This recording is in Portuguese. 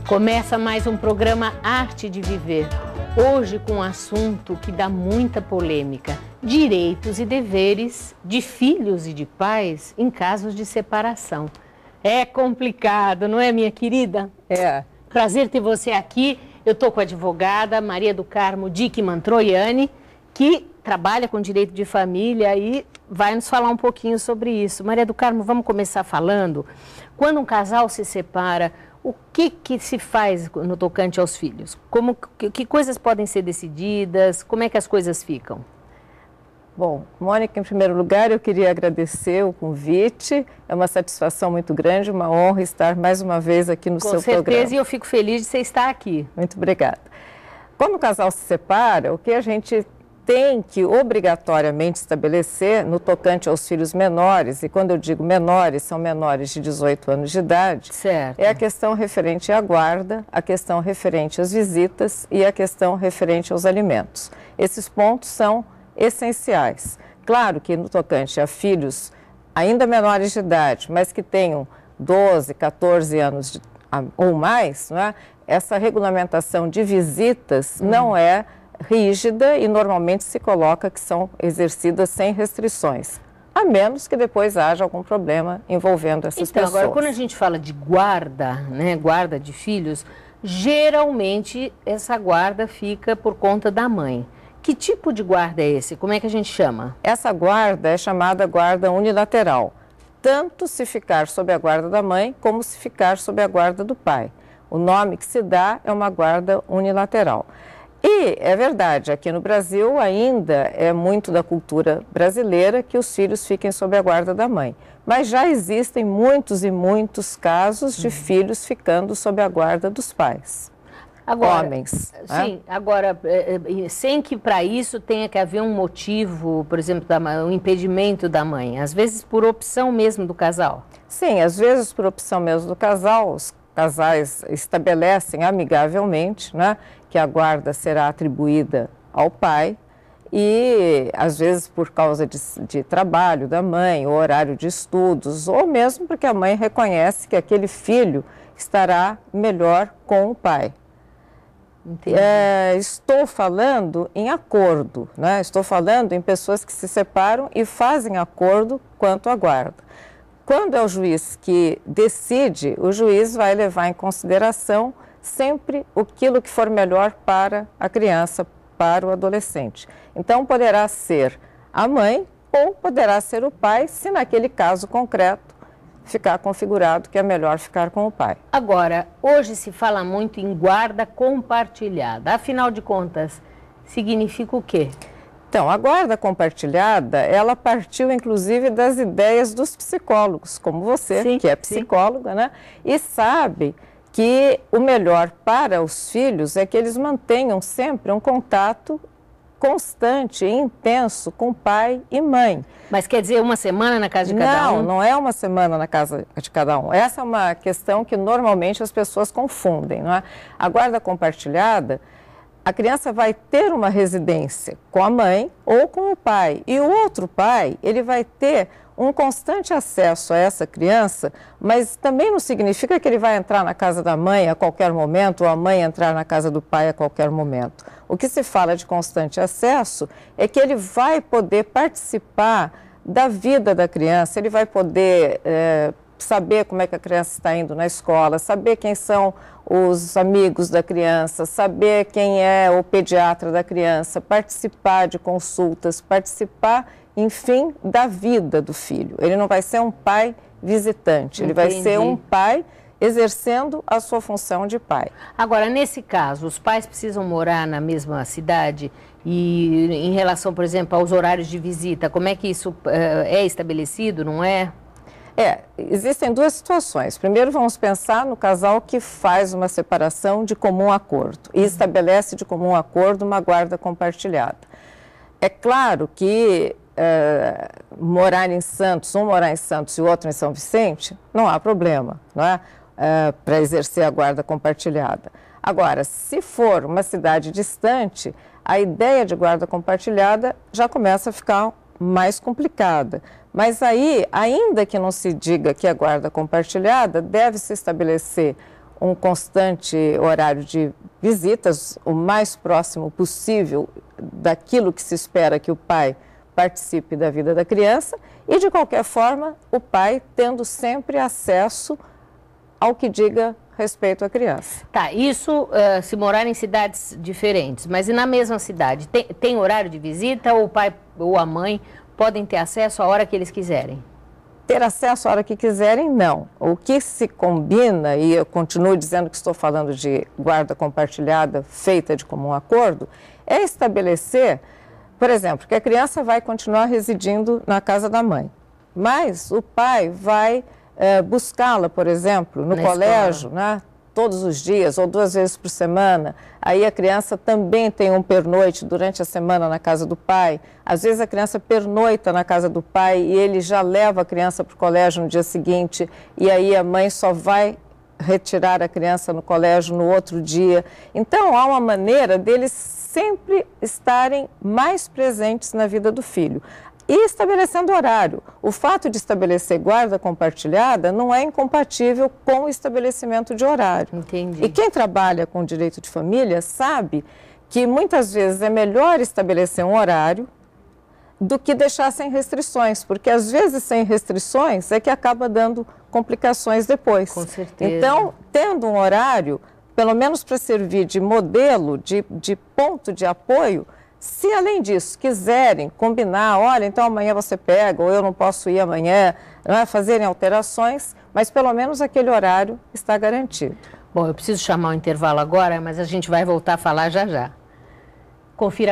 Começa mais um programa Arte de Viver. Hoje com um assunto que dá muita polêmica: direitos e deveres de filhos e de pais em casos de separação. É complicado, não é, minha querida? É. Prazer ter você aqui. Eu estou com a advogada Maria do Carmo Dick Mantroianni, que trabalha com direito de família e vai nos falar um pouquinho sobre isso. Maria do Carmo, vamos começar falando. Quando um casal se separa, o que se faz no tocante aos filhos? Que coisas podem ser decididas? Como é que as coisas ficam? Bom, Mônica, em primeiro lugar, eu queria agradecer o convite. É uma satisfação muito grande, uma honra estar mais uma vez aqui no seu programa. Com certeza, e eu fico feliz de você estar aqui. Muito obrigada. Quando o casal se separa, o que a gente tem que obrigatoriamente estabelecer no tocante aos filhos menores, e quando eu digo menores, são menores de 18 anos de idade, certo, é a questão referente à guarda, a questão referente às visitas e a questão referente aos alimentos. Esses pontos são essenciais. Claro que no tocante a filhos ainda menores de idade, mas que tenham 12, 14 anos ou mais, não é? Essa regulamentação de visitas não é rígida e normalmente se coloca que são exercidas sem restrições, a menos que depois haja algum problema envolvendo essas pessoas. Agora, quando a gente fala de guarda, né, guarda de filhos, geralmente essa guarda fica por conta da mãe. Que tipo de guarda é esse? Como é que a gente chama? Essa guarda é chamada guarda unilateral, tanto se ficar sob a guarda da mãe, como se ficar sob a guarda do pai. O nome que se dá é uma guarda unilateral. E é verdade, aqui no Brasil ainda é muito da cultura brasileira que os filhos fiquem sob a guarda da mãe. Mas já existem muitos e muitos casos de filhos ficando sob a guarda dos pais. Agora, homens. Sim, agora, sem que para isso tenha que haver um motivo, por exemplo, um impedimento da mãe, às vezes por opção mesmo do casal. Sim, às vezes por opção mesmo do casal, os casais estabelecem amigavelmente, né, que a guarda será atribuída ao pai e, às vezes, por causa de trabalho da mãe, ou horário de estudos, ou mesmo porque a mãe reconhece que aquele filho estará melhor com o pai. Estou falando em acordo, né? Estou falando em pessoas que se separam e fazem acordo quanto à guarda. Quando é o juiz que decide, o juiz vai levar em consideração sempre aquilo que for melhor para a criança, para o adolescente. Então, poderá ser a mãe ou poderá ser o pai, se naquele caso concreto ficar configurado que é melhor ficar com o pai. Agora, hoje se fala muito em guarda compartilhada. Afinal de contas, significa o quê? Então, a guarda compartilhada, ela partiu inclusive das ideias dos psicólogos, como você, sim, que é psicóloga, né? E sabe que o melhor para os filhos é que eles mantenham sempre um contato constante e intenso com pai e mãe. Mas quer dizer uma semana na casa de cada um? Não, não é uma semana na casa de cada um. Essa é uma questão que normalmente as pessoas confundem, não é? A guarda compartilhada, a criança vai ter uma residência com a mãe ou com o pai. E o outro pai, ele vai ter um constante acesso a essa criança, mas também não significa que ele vai entrar na casa da mãe a qualquer momento ou a mãe entrar na casa do pai a qualquer momento. O que se fala de constante acesso é que ele vai poder participar da vida da criança, ele vai poder saber como é que a criança está indo na escola, saber quem são os amigos da criança, saber quem é o pediatra da criança, participar de consultas, participar, enfim, da vida do filho. Ele não vai ser um pai visitante, ele vai ser um pai exercendo a sua função de pai. Agora, nesse caso, os pais precisam morar na mesma cidade e em relação, por exemplo, aos horários de visita, como é que isso é estabelecido, não é? Existem duas situações. Primeiro, vamos pensar no casal que faz uma separação de comum acordo e estabelece de comum acordo uma guarda compartilhada. É claro que morar em Santos, um morar em Santos e o outro em São Vicente, não há problema, não é? Para exercer a guarda compartilhada. Agora, se for uma cidade distante, a ideia de guarda compartilhada já começa a ficar mais complicada. Mas aí, ainda que não se diga que é guarda compartilhada, deve-se estabelecer um constante horário de visitas, o mais próximo possível daquilo que se espera que o pai participe da vida da criança e, de qualquer forma, o pai tendo sempre acesso ao que diga respeito à criança. Tá, isso se morar em cidades diferentes, mas e na mesma cidade? Tem horário de visita ou o pai ou a mãe podem ter acesso a hora que eles quiserem? Ter acesso a hora que quiserem, não. O que se combina, e eu continuo dizendo que estou falando de guarda compartilhada feita de comum acordo, é estabelecer, por exemplo, que a criança vai continuar residindo na casa da mãe, mas o pai vai buscá-la, por exemplo, no colégio, né, todos os dias ou 2 vezes por semana. Aí a criança também tem um pernoite durante a semana na casa do pai. Às vezes a criança pernoita na casa do pai e ele já leva a criança para o colégio no dia seguinte e aí a mãe só vai retirar a criança no colégio no outro dia. Então há uma maneira deles sempre estarem mais presentes na vida do filho. E estabelecendo horário. O fato de estabelecer guarda compartilhada não é incompatível com o estabelecimento de horário. Entendi. E quem trabalha com direito de família sabe que muitas vezes é melhor estabelecer um horário do que deixar sem restrições, porque às vezes sem restrições é que acaba dando complicações depois. Com certeza. Então, tendo um horário, pelo menos para servir de modelo, de ponto de apoio, se além disso quiserem combinar, olha, então amanhã você pega, ou eu não posso ir amanhã, não é, fazerem alterações, mas pelo menos aquele horário está garantido. Bom, eu preciso chamar o intervalo agora, mas a gente vai voltar a falar já já. Confira.